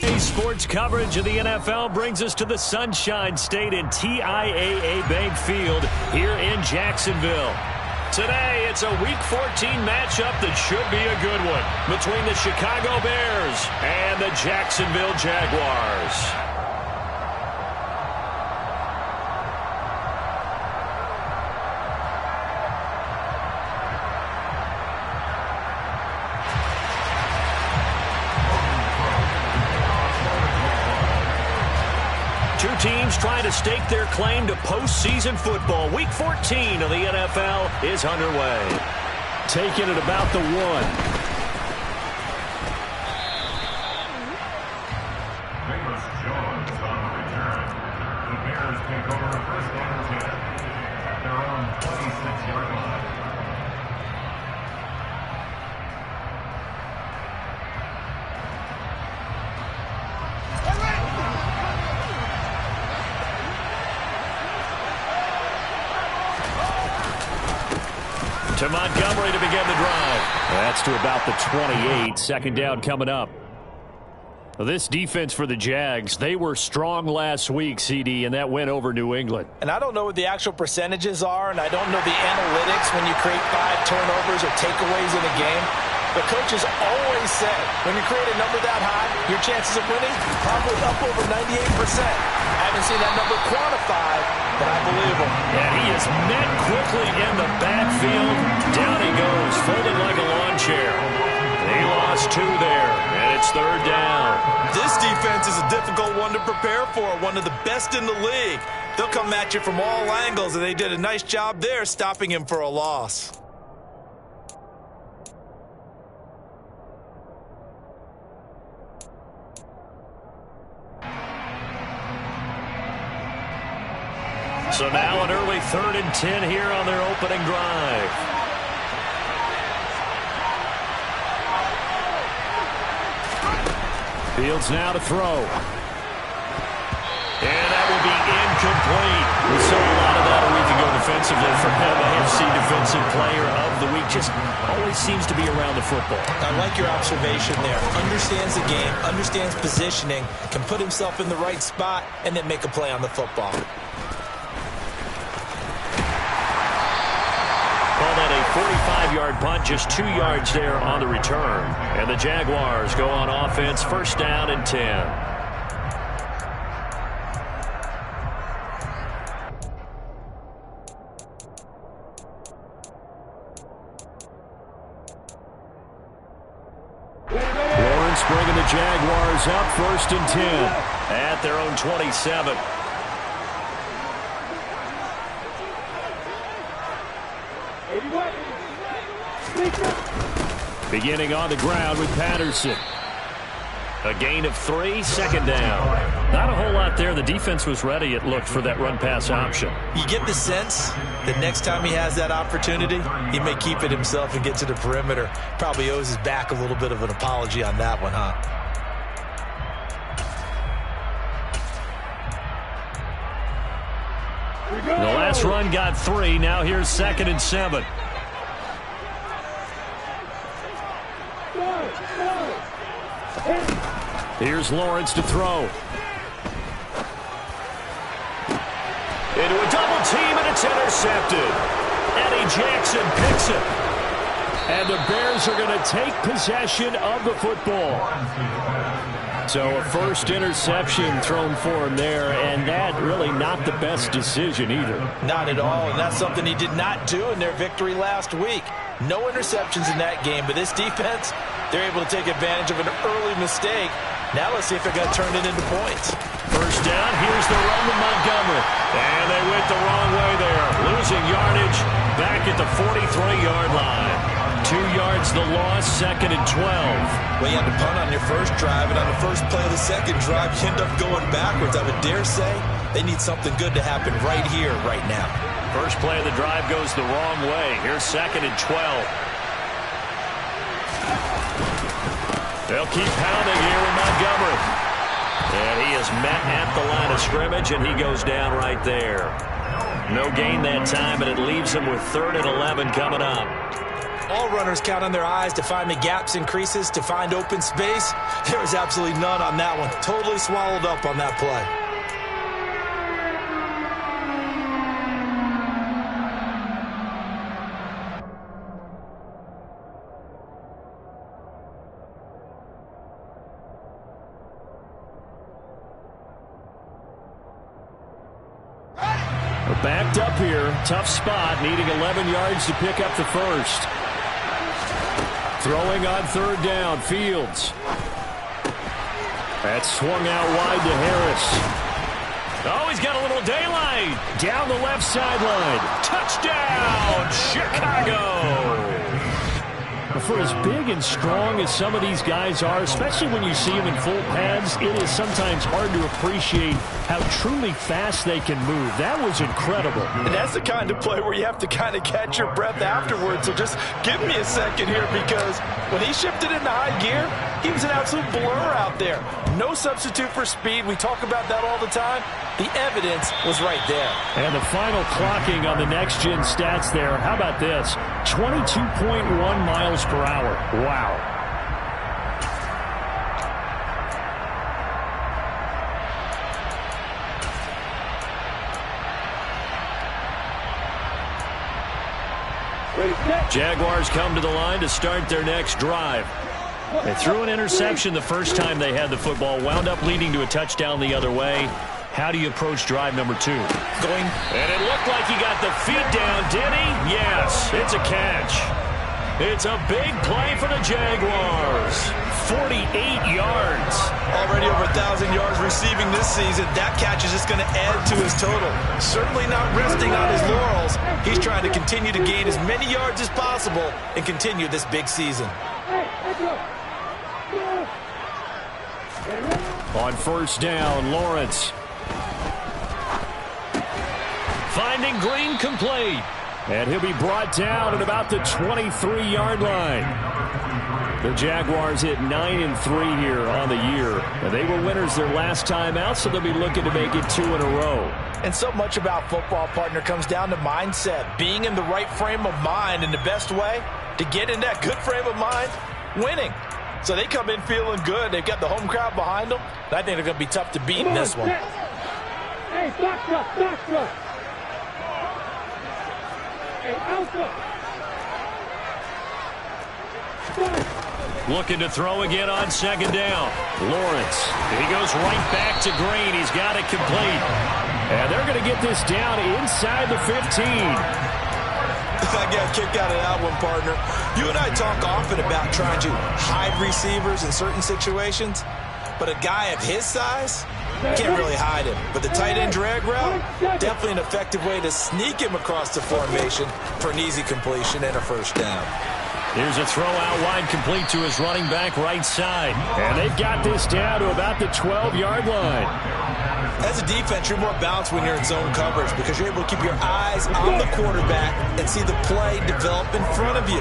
Sports coverage of the NFL brings us to the Sunshine State and TIAA Bank Field here in Jacksonville. Today, it's a Week 14 matchup that should be a good one between the Chicago Bears and the Jacksonville Jaguars. Two teams trying to stake their claim to postseason football. Week 14 of the NFL is underway. Taking it about the 1. To Montgomery to begin the drive. That's to about the 28. Second down coming up. This defense for the Jags, they were strong last week, CD, and that went over New England. And I don't know what the actual percentages are, and I don't know the analytics when you create 5 turnovers or takeaways in a game. But coaches always say, when you create a number that high, your chances of winning probably up over 98%. I haven't seen that number quantified, but I believe him. Yeah, he is met quickly in the backfield. Down he goes, folded like a lawn chair. He lost 2 there, and it's third down. This defense is a difficult one to prepare for, one of the best in the league. They'll come at you from all angles, and they did a nice job there stopping him for a loss. So now an early 3rd and 10 here on their opening drive. Fields now to throw. And that will be incomplete. We saw a lot of that a week ago defensively from him. AFC Defensive Player of the Week. Just always seems to be around the football. I like your observation there. Understands the game, understands positioning, can put himself in the right spot, and then make a play on the football. Call that a 45-yard punt, just 2 yards there on the return. And the Jaguars go on offense, first down and 10. Lawrence bringing the Jaguars up, first and 10 at their own 27. Beginning on the ground with Patterson. A gain of 3, second down. Not a whole lot there. The defense was ready, it looked, for that run-pass option. You get the sense that next time he has that opportunity, he may keep it himself and get to the perimeter. Probably owes his back a little bit of an apology on that one, huh? The last run got 3. Now here's 2nd and 7. Here's Lawrence to throw. Into a double team, and it's intercepted. Eddie Jackson picks it. And the Bears are going to take possession of the football. So a first interception thrown for him there, and that really not the best decision either. Not at all, and that's something he did not do in their victory last week. No interceptions in that game, but this defense, they're able to take advantage of an early mistake. Now let's see if they're going to turn it into points. First down, here's the run to Montgomery. And they went the wrong way there. Losing yardage back at the 43-yard line. 2 yards the loss, 2nd and 12. Well, you had to punt on your first drive, and on the first play of the second drive, you end up going backwards. I would dare say they need something good to happen right here, right now. First play of the drive goes the wrong way. Here's 2nd and 12. They'll keep pounding here with Montgomery. And he is met at the line of scrimmage, and he goes down right there. No gain that time, and it leaves him with 3rd and 11 coming up. All runners count on their eyes to find the gaps and creases, to find open space. There was absolutely none on that one. Totally swallowed up on that play. We're backed up here. Tough spot, needing 11 yards to pick up the first. Throwing on third down, Fields. That swung out wide to Harris. Oh, he's got a little daylight. Down the left sideline. Touchdown, Chicago. For as big and strong as some of these guys are, especially when you see them in full pads, it is sometimes hard to appreciate how truly fast they can move. That was incredible. And that's the kind of play where you have to kind of catch your breath afterwards. So just give me a second here, because when he shifted into high gear, he was an absolute blur out there. No substitute for speed. We talk about that all the time. The evidence was right there. And the final clocking on the next-gen stats there. How about this? 22.1 miles per hour. Wow. Jaguars come to the line to start their next drive. They threw an interception the first time they had the football, wound up leading to a touchdown the other way. How do you approach drive number 2? And it looked like he got the feet down, did he? Yes, it's a catch. It's a big play for the Jaguars. 48 yards. Already over 1,000 yards receiving this season. That catch is just going to add to his total. Certainly not resting on his laurels. He's trying to continue to gain as many yards as possible and continue this big season. On first down, Lawrence. Finding Green complete. And he'll be brought down at about the 23-yard line. The Jaguars hit 9-3 here on the year. And they were winners their last time out, so they'll be looking to make it 2 in a row. And so much about football, partner, comes down to mindset. Being in the right frame of mind, and the best way to get in that good frame of mind, winning. So they come in feeling good. They've got the home crowd behind them. And I think they're going to be tough to beat in this one. Hey, doctor. Looking to throw again on second down. Lawrence. He goes right back to Green. He's got it complete. And they're going to get this down inside the 15. I got a kick out of that one, partner. You and I talk often about trying to hide receivers in certain situations, but a guy of his size can't really hide him. But the tight end drag route, definitely an effective way to sneak him across the formation for an easy completion and a first down. Here's a throw out wide, complete to his running back right side. And they've got this down to about the 12-yard line. As a defense, you're more balanced when you're in zone coverage because you're able to keep your eyes on the quarterback and see the play develop in front of you.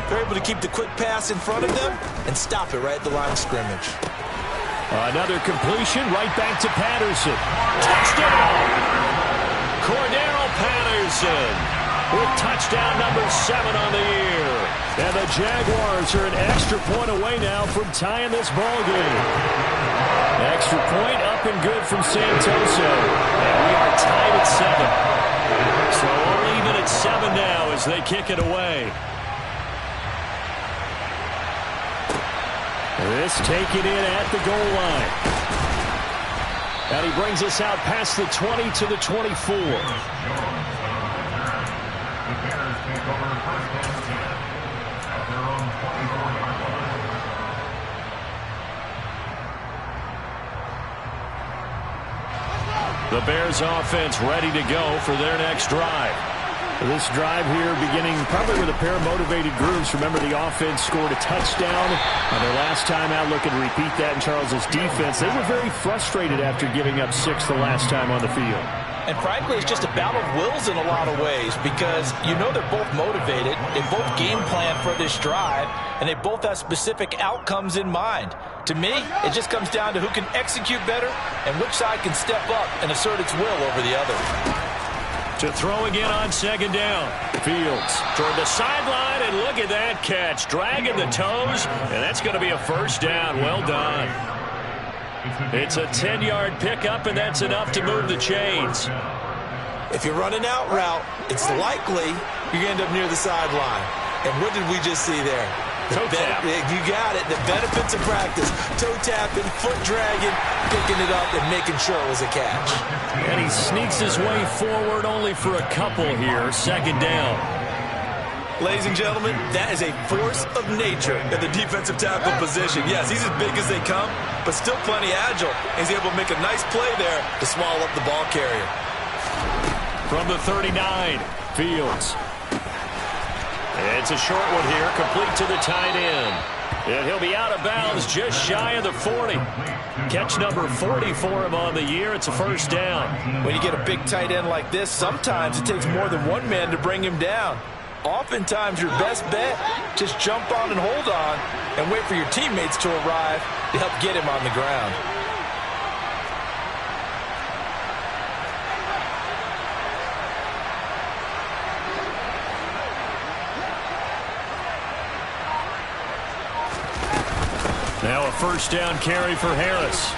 They're able to keep the quick pass in front of them and stop it right at the line of scrimmage. Another completion right back to Patterson. Touchdown! Cordero Patterson with touchdown number 7 on the year. And the Jaguars are an extra point away now from tying this ball game. Extra point up and good from Santoso. And we are tied at 7. So we're even at 7 now as they kick it away. This taken in at the goal line. And he brings us out past the 20 to the 24. The Bears offense ready to go for their next drive. This drive here beginning probably with a pair of motivated groups. Remember, the offense scored a touchdown on their last time out. Looking to repeat that in Charles's defense. They were very frustrated after giving up 6 the last time on the field. And frankly, it's just a battle of wills in a lot of ways because you know they're both motivated. They both game plan for this drive, and they both have specific outcomes in mind. To me, it just comes down to who can execute better and which side can step up and assert its will over the other. To throw again on second down. Fields toward the sideline, and look at that catch. Dragging the toes, and that's going to be a first down. Well done. It's a 10-yard pickup, and that's enough to move the chains. If you're running out route, it's likely you're going to end up near the sideline. And what did we just see there? Toe tap. You got it. The benefits of practice. Toe tapping, foot dragging, picking it up, and making sure it was a catch. And he sneaks his way forward only for a couple here. Second down. Ladies and gentlemen, that is a force of nature at the defensive tackle position. Yes, he's as big as they come, but still plenty agile. He's able to make a nice play there to swallow up the ball carrier. From the 39, Fields. It's a short one here, complete to the tight end. And he'll be out of bounds just shy of the 40. Catch number 40 for him on the year. It's a first down. When you get a big tight end like this, sometimes it takes more than one man to bring him down. Oftentimes, your best bet, just jump on and hold on and wait for your teammates to arrive to help get him on the ground. Now a first down carry for Harris.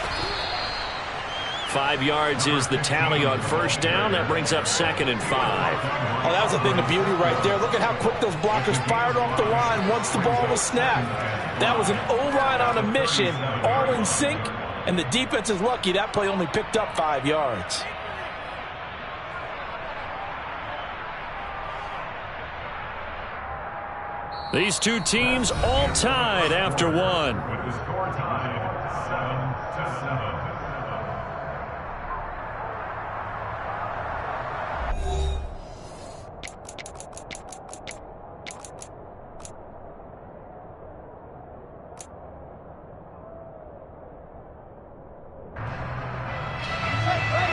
5 yards is the tally on first down. That brings up 2nd and 5. Oh, that was a thing of beauty right there. Look at how quick those blockers fired off the line once the ball was snapped. That was an O-line on a mission, all in sync, and the defense is lucky that play only picked up 5 yards. These two teams all tied after one. With the score tied 7-7.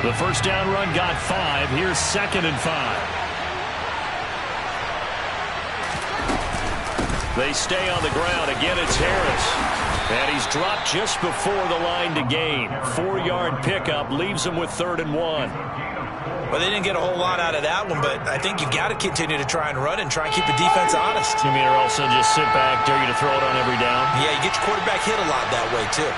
The first down run got 5. Here's 2nd and 5. They stay on the ground. Again, it's Harris. And he's dropped just before the line to gain. 4-yard pickup leaves him with 3rd and 1. Well, they didn't get a whole lot out of that one, but I think you got to continue to try and run and try and keep the defense honest. You mean or else they'll just sit back, dare you to throw it on every down? Yeah, you get your quarterback hit a lot that way, too.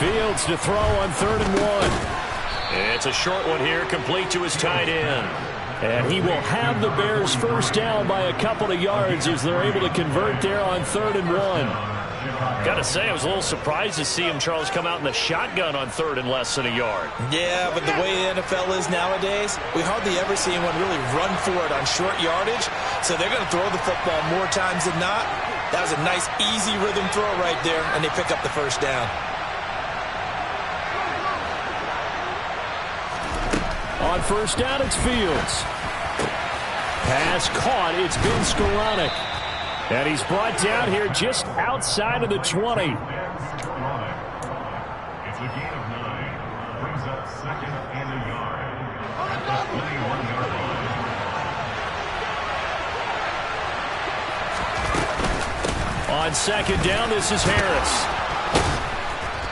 Fields to throw on 3rd and 1. It's a short one here, complete to his tight end. And he will have the Bears first down by a couple of yards as they're able to convert there on 3rd and 1. Got to say, I was a little surprised to see him, Charles, come out in the shotgun on 3rd and less than a yard. Yeah, but the way the NFL is nowadays, we hardly ever see anyone really run for it on short yardage. So they're going to throw the football more times than not. That was a nice, easy rhythm throw right there, and they pick up the first down. On first down, it's Fields. Pass caught. It's been Skoranek. And he's brought down here just outside of the 20. It's a gain of 9. Brings up 2nd and a yard. At the 21-yard line. On second down, this is Harris.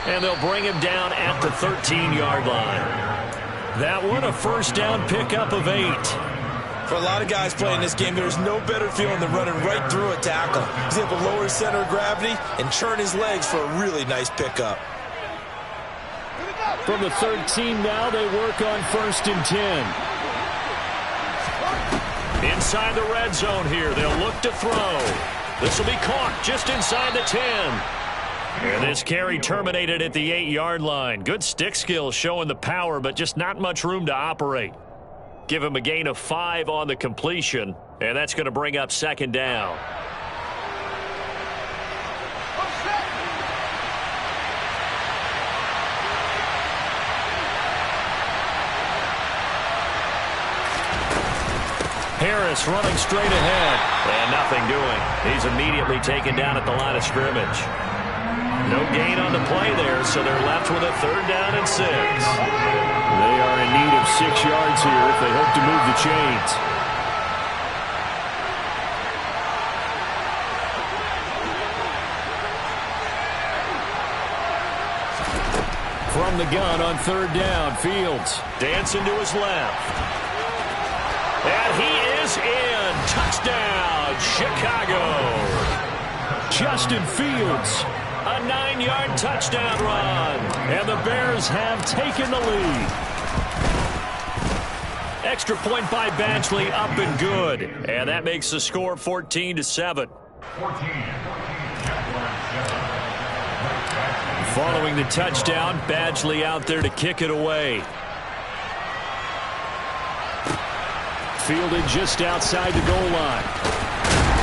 And they'll bring him down at the 13-yard line. That one, a first down pickup of 8. For a lot of guys playing this game, there's no better feeling than running right through a tackle. He's able to lower his center of gravity and churn his legs for a really nice pickup. From the 13 now, they work on 1st and 10. Inside the red zone here, they'll look to throw. This will be caught just inside the 10. And this carry terminated at the 8-yard line. Good stick skills showing the power, but just not much room to operate. Give him a gain of 5 on the completion, and that's going to bring up 2nd down. Harris running straight ahead, and nothing doing. He's immediately taken down at the line of scrimmage. No gain on the play there, so they're left with a 3rd down and 6. They are in need of 6 yards here if they hope to move the chains. From the gun on third down, Fields dancing to his left. And he is in. Touchdown, Chicago. Justin Fields, a 9-yard touchdown run. And the Bears have taken the lead. Extra point by Badgley, up and good. And that makes the score 14-7. Following the touchdown, Badgley out there to kick it away. Fielded just outside the goal line.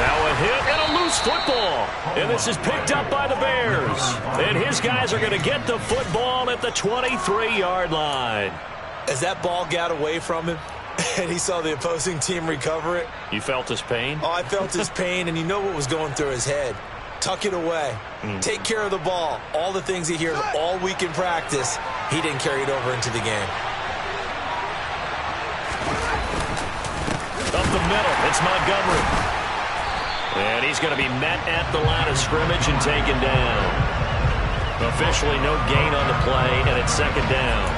Now a hit and a loose football. And this is picked up by the Bears. And his guys are going to get the football at the 23-yard line. As that ball got away from him and he saw the opposing team recover it. You felt his pain? Oh, I felt his pain, and you know what was going through his head. Tuck it away. Take care of the ball. All the things he hears all week in practice, he didn't carry it over into the game. Up the middle, it's Montgomery. And he's going to be met at the line of scrimmage and taken down. Officially no gain on the play, and it's second down.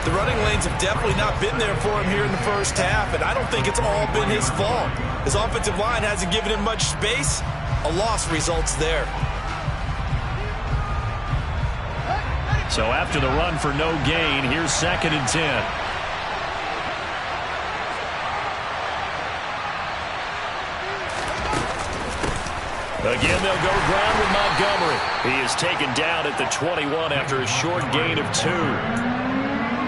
The running lanes have definitely not been there for him here in the first half, and I don't think it's all been his fault. His offensive line hasn't given him much space. A loss results there. So after the run for no gain, here's 2nd and 10. Again, they'll go ground with Montgomery. He is taken down at the 21 after a short gain of 2.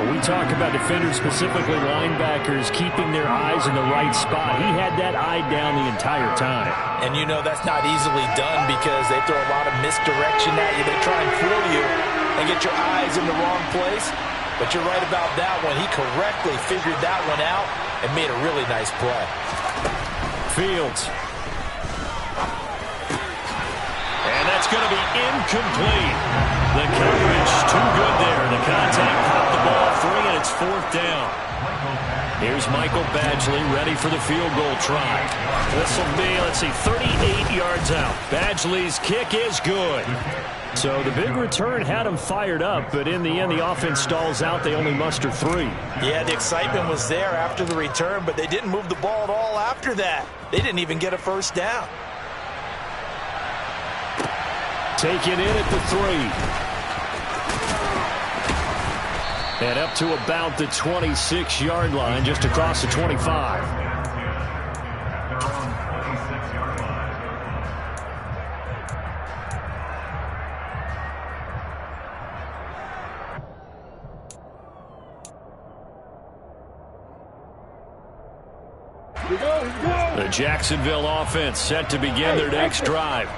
When we talk about defenders, specifically linebackers, keeping their eyes in the right spot, he had that eye down the entire time. And you know that's not easily done because they throw a lot of misdirection at you. They try and fool you and get your eyes in the wrong place. But you're right about that one. He correctly figured that one out and made a really nice play. Fields. And that's going to be incomplete. The coverage too good there. The contact popped the ball free, and it's 4th down. Here's Michael Badgley ready for the field goal try. This will be, 38 yards out. Badgley's kick is good. So the big return had him fired up, but in the end, the offense stalls out. They only muster 3. Yeah, the excitement was there after the return, but they didn't move the ball at all after that. They didn't even get a first down. Taken in at the 3. And up to about the 26-yard line, just across the 25. The Jacksonville offense set to begin their next drive.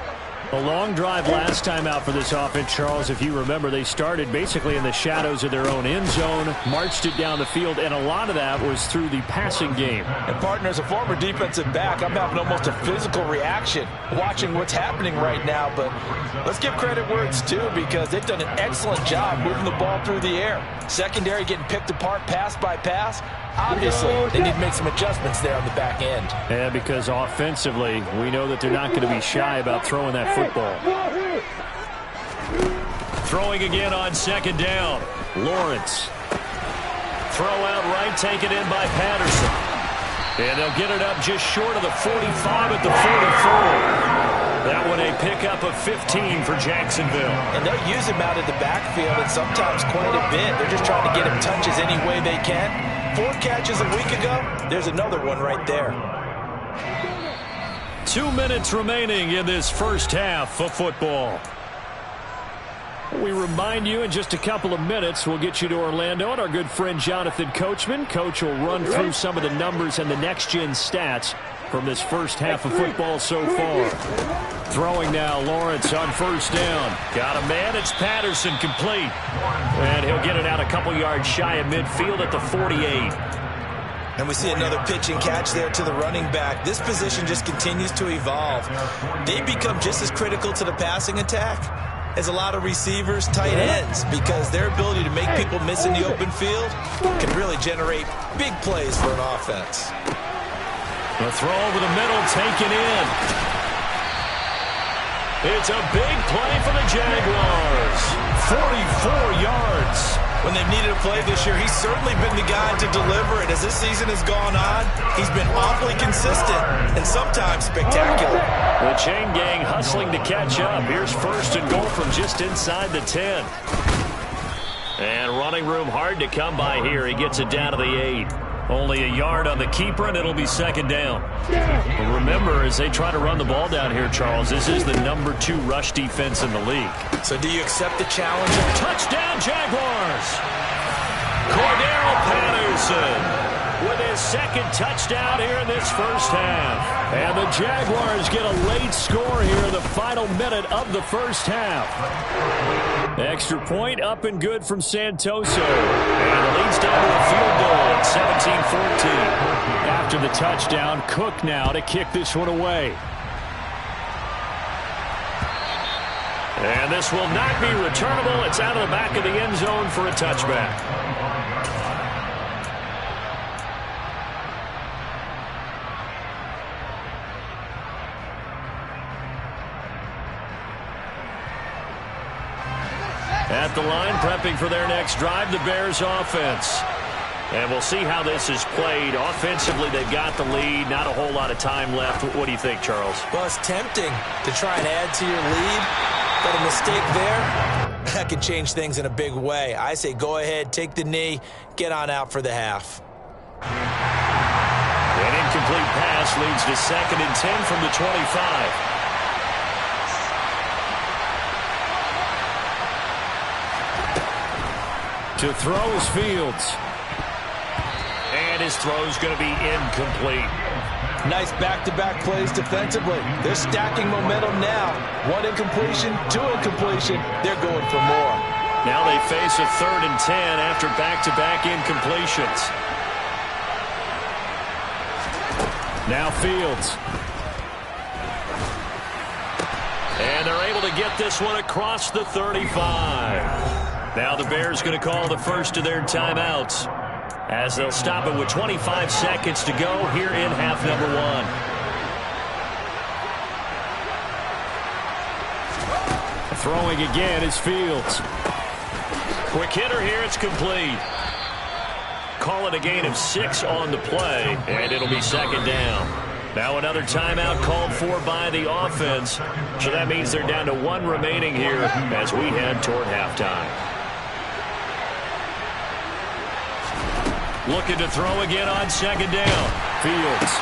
A long drive last time out for this offense, Charles. If you remember, they started basically in the shadows of their own end zone, marched it down the field, and a lot of that was through the passing game. And, partner, as a former defensive back, I'm having almost a physical reaction watching what's happening right now. But let's give credit where it's due because they've done an excellent job moving the ball through the air. Secondary getting picked apart pass by pass. Obviously, they need to make some adjustments there on the back end. Yeah, because offensively, we know that they're not going to be shy about throwing that football. Throwing again on 2nd down. Lawrence. Throw out right, taken in by Patterson. And they'll get it up just short of the 45 at the 44. That one a pickup of 15 for Jacksonville. And they'll use him out of the backfield and sometimes quite a bit. They're just trying to get him touches any way they can. 4 catches a week ago, there's another one right there. 2 minutes remaining in this first half of football. We remind you in just a couple of minutes, we'll get you to Orlando and our good friend Jonathan Coachman. Coach will run through some of the numbers and the next-gen stats from this first half of football so far. Throwing now, Lawrence on 1st down. Got a man, it's Patterson, complete. And he'll get it out a couple yards shy of midfield at the 48. And we see another pitch and catch there to the running back. This position just continues to evolve. They become just as critical to the passing attack as a lot of receivers, tight ends, because their ability to make people miss in the open field can really generate big plays for an offense. The throw over the middle, taken in. It's a big play for the Jaguars. 44 yards. When they've needed a play this year, he's certainly been the guy to deliver it. As this season has gone on, he's been awfully consistent and sometimes spectacular. The chain gang hustling to catch up. Here's first and goal from just inside the 10. And running room hard to come by here. He gets it down to the 8. Only a yard on the keeper, and it'll be second down. But remember, as they try to run the ball down here, Charles, this is the number 2 rush defense in the league. So do you accept the challenge? Touchdown, Jaguars! Cordero Patterson with his second touchdown here in this first half. And the Jaguars get a late score here in the final minute of the first half. Extra point up and good from Santoso. And it leads down to a field goal at 17-14. After the touchdown, Cook now to kick this one away. And this will not be returnable. It's out of the back of the end zone for a touchback. At the line, prepping for their next drive, the Bears offense. And we'll see how this is played. Offensively, they've got the lead. Not a whole lot of time left. What do you think, Charles? Well, it's tempting to try and add to your lead. But a mistake there, that could change things in a big way. I say go ahead, take the knee, get on out for the half. An incomplete pass leads to 2nd and 10 from the 25. To throw is Fields. And his throw is going to be incomplete. Nice back-to-back plays defensively. They're stacking momentum now. 1 incompletion, 2 incompletion. They're going for more. Now they face a 3rd and 10 after back-to-back incompletions. Now Fields. And they're able to get this one across the 35. Now the Bears going to call the first of their timeouts as they'll stop it with 25 seconds to go here in half number 1. Throwing again is Fields. Quick hitter here, it's complete. Call it a gain of 6 on the play, and it'll be second down. Now another timeout called for by the offense, so that means they're down to 1 remaining here as we head toward halftime. Looking to throw again on second down. Fields.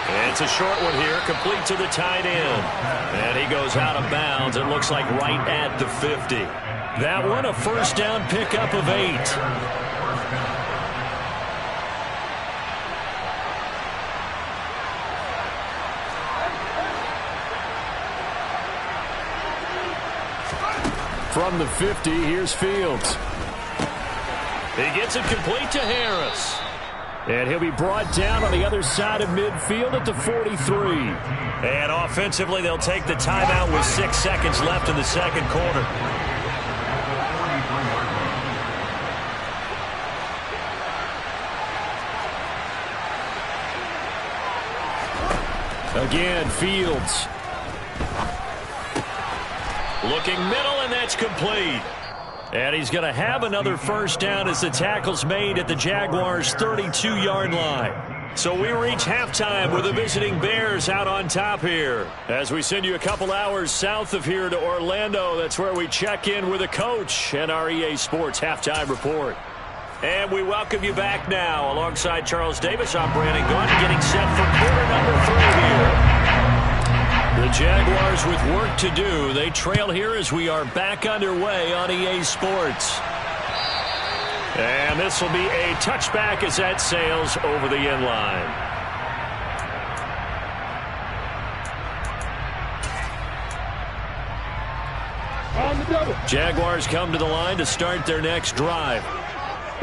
And it's a short one here, complete to the tight end. And he goes out of bounds, it looks like right at the 50. That one a first down pickup of 8. From the 50, here's Fields. He gets it complete to Harris. And he'll be brought down on the other side of midfield at the 43. And offensively, they'll take the timeout with 6 seconds left in the second quarter. Again, Fields. Looking middle, and that's complete. And he's going to have another first down as the tackle's made at the Jaguars' 32-yard line. So we reach halftime with the visiting Bears out on top here. As we send you a couple hours south of here to Orlando, that's where we check in with the coach and our EA Sports halftime report. And we welcome you back now. Alongside Charles Davis, I'm Brandon Gunn, getting set for quarter number 3 here. The Jaguars with work to do. They trail here as we are back underway on EA Sports. And this will be a touchback as that sails over the end line. Jaguars come to the line to start their next drive.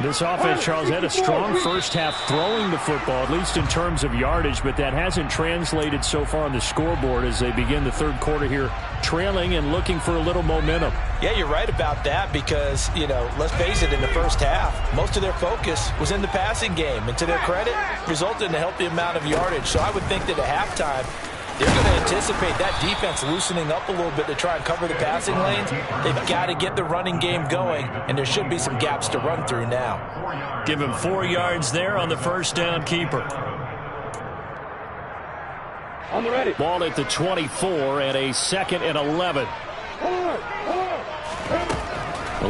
This offense, Charles, had a strong first half throwing the football, at least in terms of yardage, but that hasn't translated so far on the scoreboard as they begin the third quarter here, trailing and looking for a little momentum. Yeah, you're right about that because, you know, let's face it, in the first half, most of their focus was in the passing game, and to their credit, resulted in a healthy amount of yardage. So I would think that at halftime, they're going to anticipate that defense loosening up a little bit to try and cover the passing lanes. They've got to get the running game going, and there should be some gaps to run through now. Give him 4 yards there on the first down keeper. On the ready. Ball at the 24 and a 2nd and 11.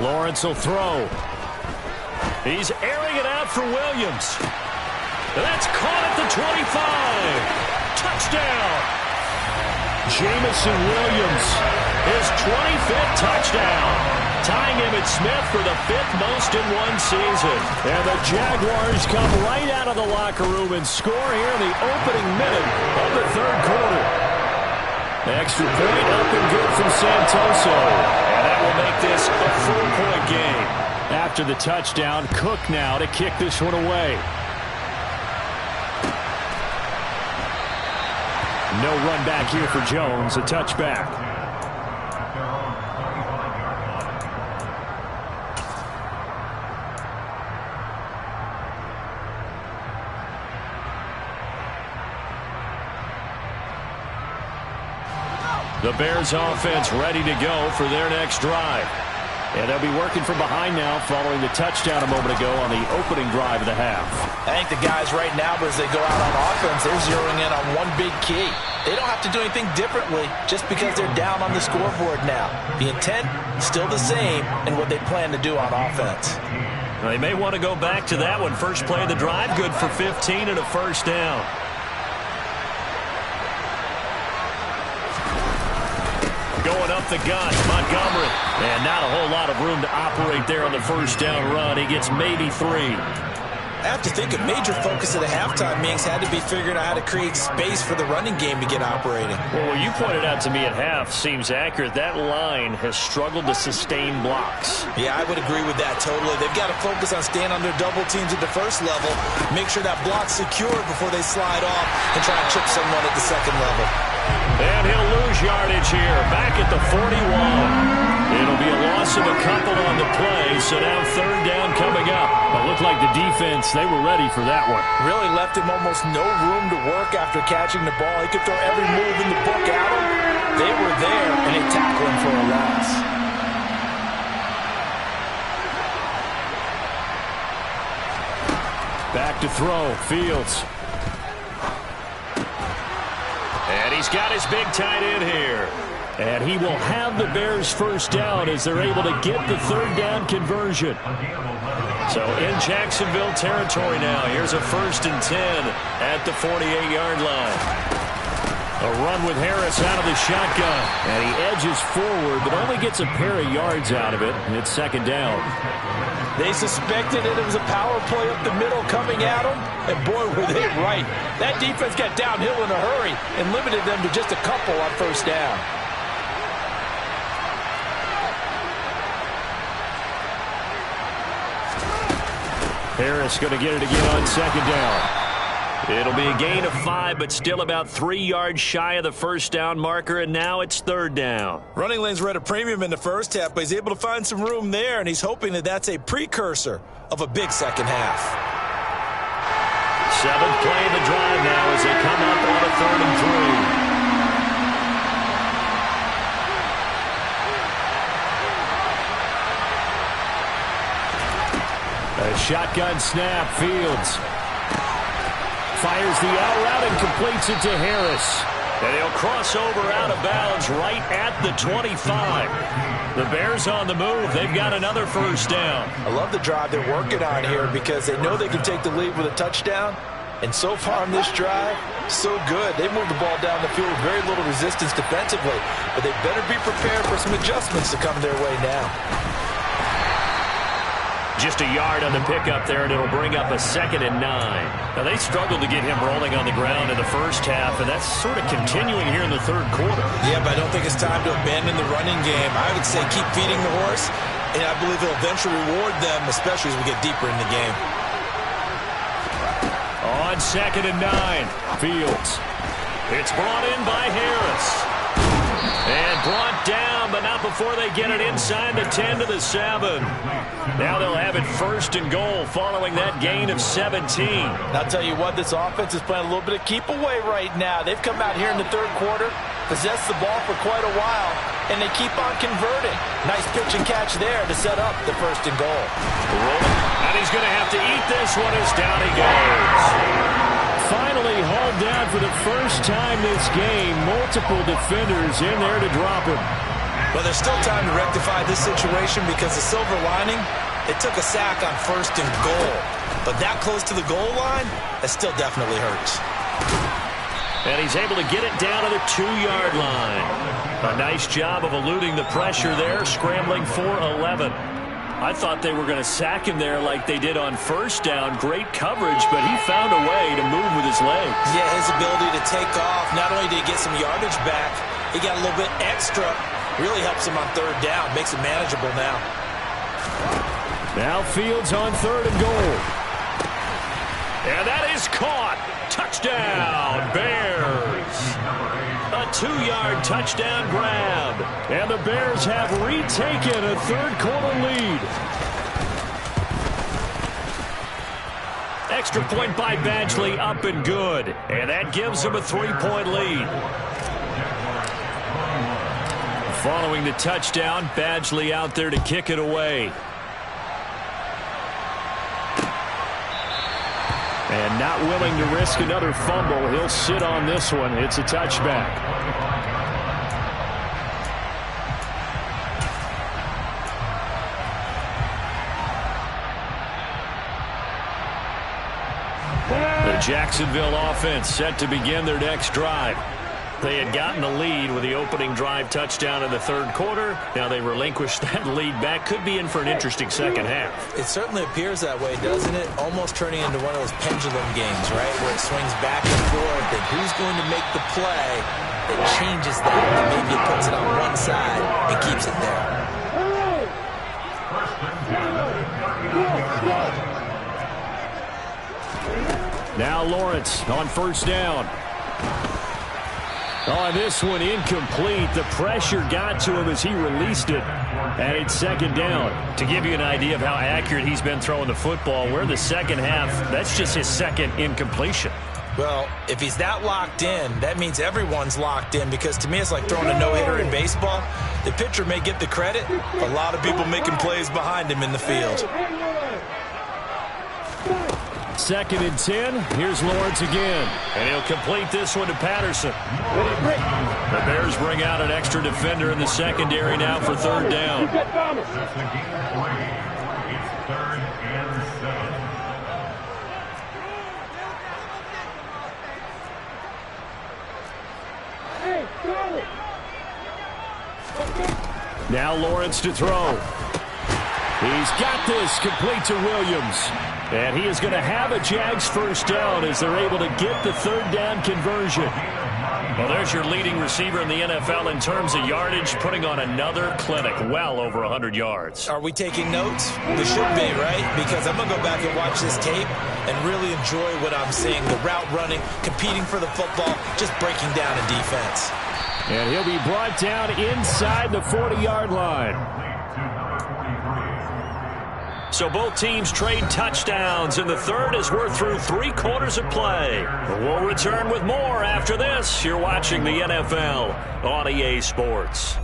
Lawrence will throw. He's airing it out for Williams. That's caught at the 25. Touchdown. Jamison Williams, his 25th touchdown. Tying Emmitt Smith for the 5th most in one season. And the Jaguars come right out of the locker room and score here in the opening minute of the 3rd quarter. Extra point up and good from Santoso. And that will make this a 4-point game. After the touchdown, Cook now to kick this one away. No run back here for Jones, a touchback. The Bears offense ready to go for their next drive. And they'll be working from behind now following the touchdown a moment ago on the opening drive of the half. I think the guys right now, as they go out on offense, they're zeroing in on one big key. They don't have to do anything differently just because they're down on the scoreboard now. The intent, still the same, and what they plan to do on offense. Well, they may want to go back to that one. First play of the drive, good for 15 and a first down. Going up the gun, Montgomery. And not a whole lot of room to operate there on the first down run. He gets maybe 3. I have to think a major focus at the halftime meetings had to be figuring out how to create space for the running game to get operating. Well, what you pointed out to me at half seems accurate. That line has struggled to sustain blocks. Yeah, I would agree with that totally. They've got to focus on staying under double teams at the first level, make sure that block's secured before they slide off and try and chip someone at the second level. And he'll lose yardage here, back at the 41. It'll be a loss of a couple on the play, so now 3rd down coming up. It looked like the defense, they were ready for that one. Really left him almost no room to work after catching the ball. He could throw every move in the book at him. They were there, and they tackled him for a loss. Back to throw, Fields. And he's got his big tight end here. And he will have the Bears first down as they're able to get the 3rd down conversion. So in Jacksonville territory now. Here's a 1st and 10 at the 48-yard line. A run with Harris out of the shotgun. And he edges forward, but only gets a pair of yards out of it. And it's 2nd down. They suspected it was a power play up the middle coming at them, and boy, were they right. That defense got downhill in a hurry and limited them to just a couple on first down. Harris going to get it again on 2nd down. It'll be a gain of 5, but still about 3 yards shy of the first down marker, and now it's 3rd down. Running lanes were at a premium in the first half, but he's able to find some room there, and he's hoping that that's a precursor of a big second half. 7th play of the drive now as they come up on a 3rd and 3. A shotgun snap, Fields. Fires the out route and completes it to Harris. And he'll cross over out of bounds right at the 25. The Bears on the move. They've got another first down. I love the drive they're working on here because they know they can take the lead with a touchdown. And so far on this drive, so good. They moved the ball down the field with very little resistance defensively. But they better be prepared for some adjustments to come their way now. Just a yard on the pickup there, and it'll bring up a 2nd and 9. Now, they struggled to get him rolling on the ground in the first half, and that's sort of continuing here in the 3rd quarter. Yeah, but I don't think it's time to abandon the running game. I would say keep feeding the horse, and I believe he'll eventually reward them, especially as we get deeper in the game. On 2nd and 9, Fields. It's brought in by Harris. And brought down, but not stop before they get it inside the 10 to the 7. Now they'll have it 1st and goal following that gain of 17. I'll tell you what, this offense is playing a little bit of keep away right now. They've come out here in the 3rd quarter, possessed the ball for quite a while, and they keep on converting. Nice pitch and catch there to set up the 1st and goal. And he's going to have to eat this one as down he goes. Finally hauled down for the first time this game. Multiple defenders in there to drop him. Well, there's still time to rectify this situation because the silver lining, it took a sack on 1st and goal. But that close to the goal line, that still definitely hurts. And he's able to get it down to the 2-yard line. A nice job of eluding the pressure there, scrambling for 11. I thought they were going to sack him there like they did on 1st down. Great coverage, but he found a way to move with his legs. Yeah, his ability to take off, not only did he get some yardage back, he got a little bit extra. Really helps him on 3rd down, makes it manageable now. Now Fields on 3rd and goal. And that is caught. Touchdown, Bears. A 2-yard touchdown grab. And the Bears have retaken a 3rd quarter lead. Extra point by Badgley, up and good. And that gives them a 3-point lead. Following the touchdown, Badgley out there to kick it away. And not willing to risk another fumble. He'll sit on this one. It's a touchback. The Jacksonville offense set to begin their next drive. They had gotten the lead with the opening drive touchdown in the 3rd quarter. Now they relinquished that lead back. Could be in for an interesting second half. It certainly appears that way, doesn't it? Almost turning into one of those pendulum games, right? Where it swings back and forth. And who's going to make the play that changes that? Maybe it puts it on one side and keeps it there. Now Lawrence on 1st down. On this one, incomplete. The pressure got to him as he released it. And it's 2nd down. To give you an idea of how accurate he's been throwing the football, we're the second half. That's just his 2nd incompletion. Well, if he's that locked in, that means everyone's locked in, because to me it's like throwing a no-hitter in baseball. The pitcher may get the credit, a lot of people making plays behind him in the field. 2nd and 10. Here's Lawrence again. And he'll complete this one to Patterson. The Bears bring out an extra defender in the secondary now for 3rd down. That's the game play. It's 3rd and 7. Now Lawrence to throw. He's got this, complete to Williams. And he is going to have a Jags 1st down as they're able to get the 3rd down conversion. Well, there's your leading receiver in the NFL in terms of yardage, putting on another clinic, well over 100 yards. Are we taking notes? We should be, right? Because I'm going to go back and watch this tape and really enjoy what I'm seeing. The route running, competing for the football, just breaking down a defense. And he'll be brought down inside the 40-yard line. So both teams trade touchdowns in the 3rd as we're through 3 quarters of play. We'll return with more after this. You're watching the NFL on EA Sports.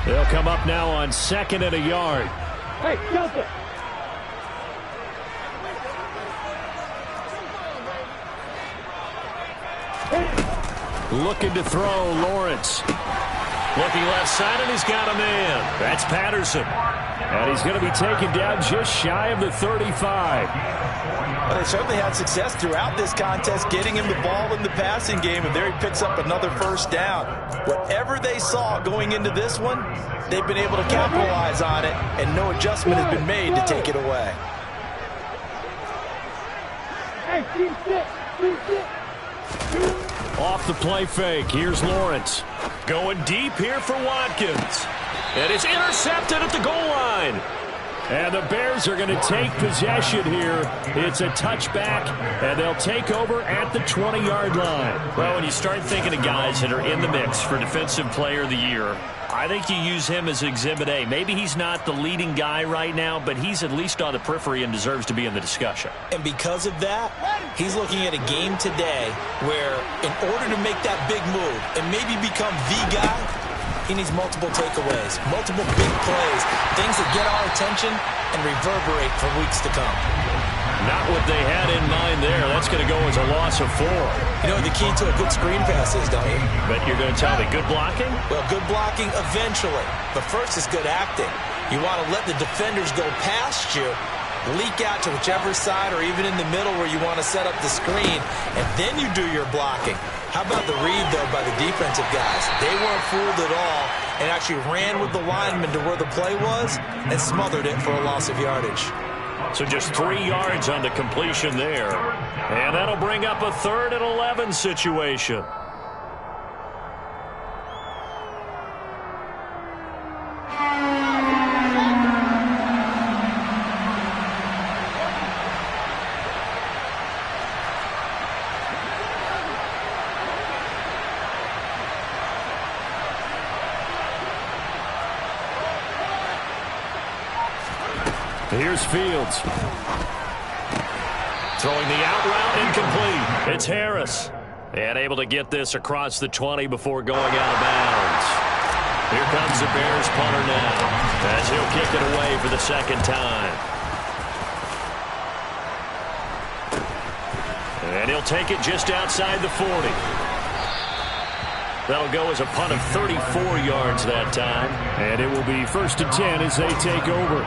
They'll come up now on 2nd and a yard. Hey, Delta. Looking to throw, Lawrence. Looking left side, and he's got a man. That's Patterson. And he's going to be taken down just shy of the 35. Well, they certainly had success throughout this contest getting him the ball in the passing game, and there he picks up another 1st down. Whatever they saw going into this one, they've been able to capitalize on it, and no adjustment has been made to take it away. Off the play fake, here's Lawrence. Going deep here for Watkins. And it's intercepted at the goal line. And the Bears are going to take possession here. It's a touchback, and they'll take over at the 20-yard line. Well, when you start thinking of guys that are in the mix for Defensive Player of the Year, I think you use him as Exhibit A. Maybe he's not the leading guy right now, but he's at least on the periphery and deserves to be in the discussion. And because of that, he's looking at a game today where in order to make that big move and maybe become the guy, he needs multiple takeaways, multiple big plays, things that get our attention and reverberate for weeks to come. Not what they had in mind there. That's going to go as a loss of 4. You know what the key to a good screen pass is, don't you? But you're going to tell me good blocking? Well, good blocking eventually. But first is good acting. You want to let the defenders go past you, leak out to whichever side or even in the middle where you want to set up the screen, and then you do your blocking. How about the read, though, by the defensive guys? They weren't fooled at all and actually ran with the lineman to where the play was and smothered it for a loss of yardage. So just 3 yards on the completion there. And that'll bring up a 3rd and 11 situation. Here's Fields. Throwing the out route incomplete. It's Harris. And able to get this across the 20 before going out of bounds. Here comes the Bears punter now as he'll kick it away for the second time. And he'll take it just outside the 40. That'll go as a punt of 34 yards that time. And it will be 1st and 10 as they take over.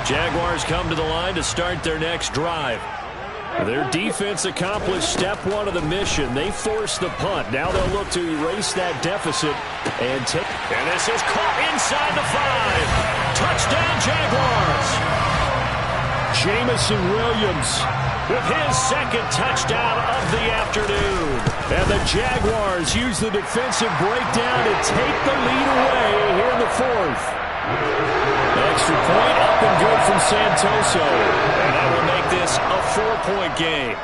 Jaguars come to the line to start their next drive. Their defense accomplished step 1 of the mission. They forced the punt. Now they'll look to erase that deficit and take. And this is caught inside the 5. Touchdown, Jaguars. Jamison Williams with his second touchdown of the afternoon. And the Jaguars use the defensive breakdown to take the lead away here in the 4th. Extra point up and good from Santoso. And that will make this a 4-point game.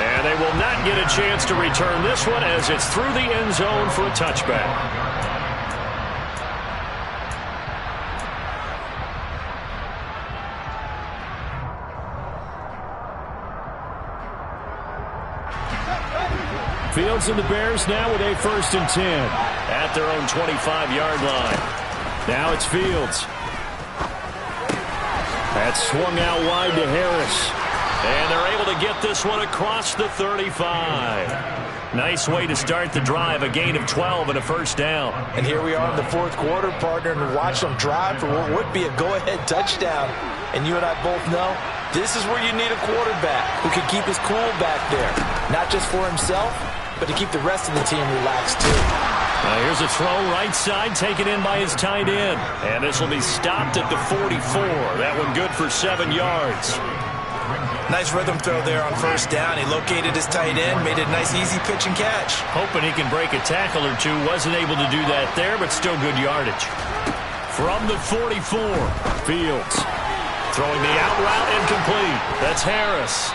And they will not get a chance to return this one as it's through the end zone for a touchback. Fields and the Bears now with a 1st and 10 at their own 25-yard line. Now it's Fields. That's swung out wide to Harris. And they're able to get this one across the 35. Nice way to start the drive, a gain of 12 and a 1st down. And here we are in the 4th quarter, partner, and watch them drive for what would be a go-ahead touchdown. And you and I both know this is where you need a quarterback who can keep his cool back there. Not just for himself, but to keep the rest of the team relaxed, too. Here's a throw right side, taken in by his tight end. And this will be stopped at the 44. That one good for 7 yards. Nice rhythm throw there on 1st down. He located his tight end, made it a nice easy pitch and catch. Hoping he can break a tackle or two. Wasn't able to do that there, but still good yardage. From the 44, Fields. Throwing the out route incomplete. That's Harris.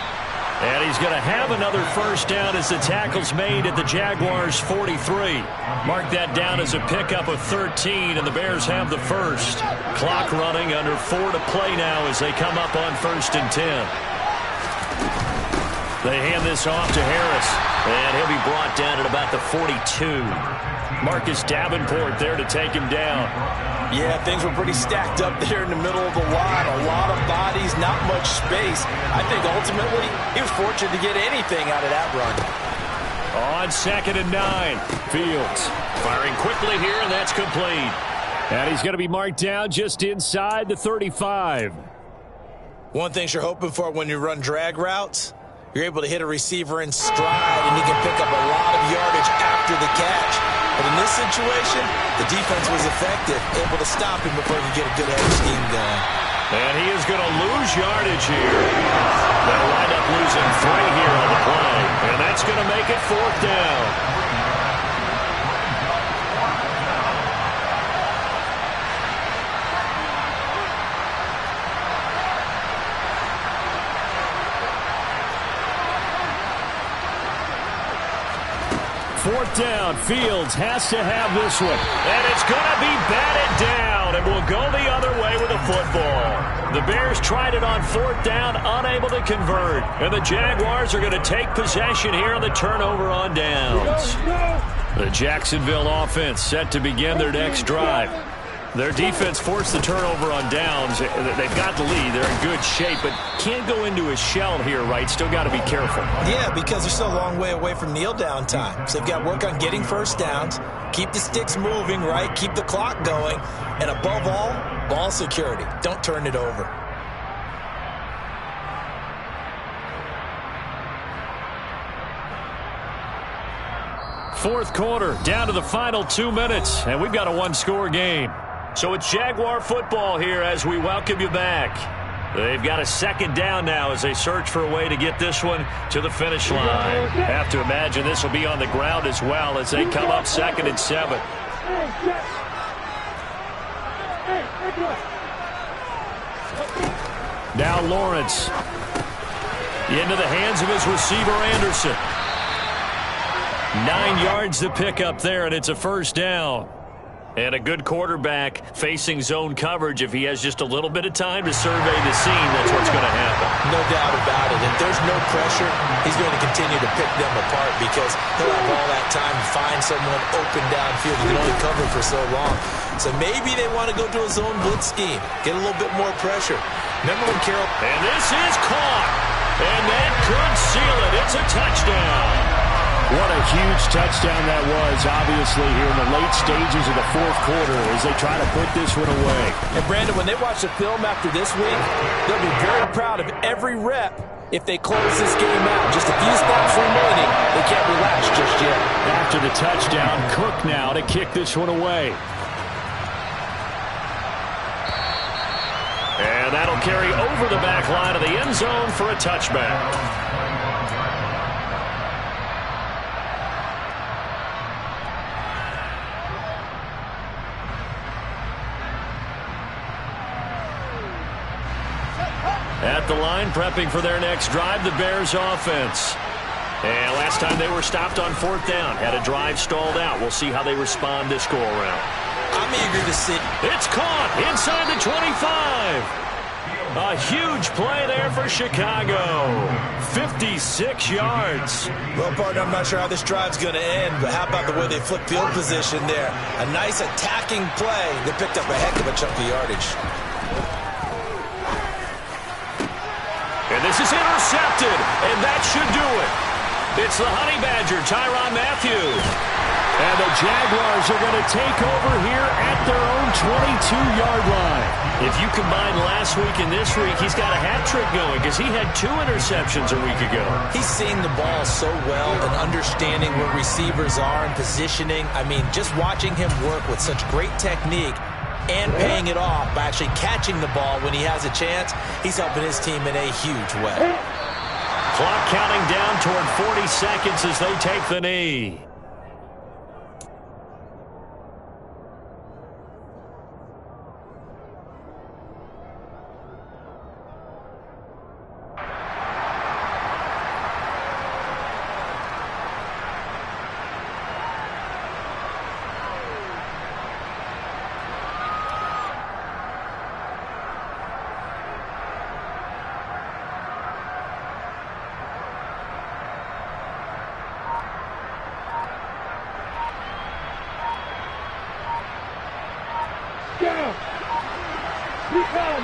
And he's going to have another 1st down as the tackle's made at the Jaguars' 43. Mark that down as a pickup of 13, and the Bears have the 1st. Clock running under 4 to play now as they come up on 1st and 10. They hand this off to Harris, and he'll be brought down at about the 42. Marcus Davenport there to take him down. Yeah, things were pretty stacked up there in the middle of the line. A lot of bodies, not much space. I think ultimately he was fortunate to get anything out of that run. On 2nd and 9, Fields firing quickly here, and that's complete. And he's going to be marked down just inside the 35. One thing you're hoping for when you run drag routes, you're able to hit a receiver in stride, and he can pick up a lot of yardage after the catch. But in this situation, the defense was effective, able to stop him before he could get a good head scheme going. And he is going to lose yardage here. They'll wind up losing 3 here on the play. And that's going to make it 4th down. Fourth down. Fields has to have this one. And it's going to be batted down. And will go the other way with the football. The Bears tried it on 4th down, unable to convert. And the Jaguars are going to take possession here on the turnover on downs. The Jacksonville offense set to begin their next drive. Their defense forced the turnover on downs. They've got the lead. They're in good shape, but can't go into a shell here, right? Still got to be careful. Yeah, because they're still a long way away from kneel down time. So they've got to work on getting first downs, keep the sticks moving, right? Keep the clock going. And above all, ball security. Don't turn it over. Fourth quarter, down to the final 2 minutes, and we've got a one-score game. So it's Jaguar football here as we welcome you back. They've got a second down now as they search for a way to get this one to the finish line. Have to imagine this will be on the ground as well as they come up 2nd and 7. Now Lawrence into the hands of his receiver Anderson. 9 yards to pick up there, and it's a first down. And a good quarterback facing zone coverage. If he has just a little bit of time to survey the scene, that's what's going to happen. No doubt about it. If there's no pressure, he's going to continue to pick them apart because he'll have all that time to find someone open downfield. He can only cover for so long. So maybe they want to go to a zone blitz scheme, get a little bit more pressure. Remember when Carroll... And this is caught. And that could seal it. It's a touchdown. What a huge touchdown that was, obviously, here in the late stages of the fourth quarter as they try to put this one away. And, Brandon, when they watch the film after this week, they'll be very proud of every rep if they close this game out. Just a few snaps remaining. They can't relax just yet. After the touchdown, Cook now to kick this one away. And that'll carry over the back line of the end zone for a touchback. At the line, prepping for their next drive, the Bears offense. And last time they were stopped on 4th down, had a drive stalled out. We'll see how they respond this go-around. I'm eager to see. It's caught inside the 25. A huge play there for Chicago. 56 yards. Well, partner, I'm not sure how this drive's going to end, but how about the way they flip field position there? A nice attacking play. They picked up a heck of a chunk of yardage. And this is intercepted, and that should do it. It's the Honey Badger, Tyrann Mathieu. And the Jaguars are going to take over here at their own 22-yard line. If you combine last week and this week, he's got a hat trick going because he had 2 interceptions a week ago. He's seeing the ball so well and understanding where receivers are and positioning. I mean, just watching him work with such great technique and paying it off by actually catching the ball when he has a chance, he's helping his team in a huge way. Clock counting down toward 40 seconds as they take the knee.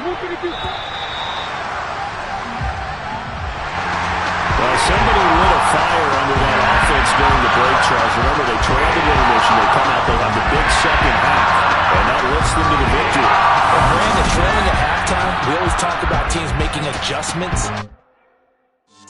Well, somebody lit a fire under that offense during the break, Charles. Remember, they trailed the intermission. They come out, they have the big second half, and that lifts them to the victory. And Brandon, trailing at halftime, we always talk about teams making adjustments.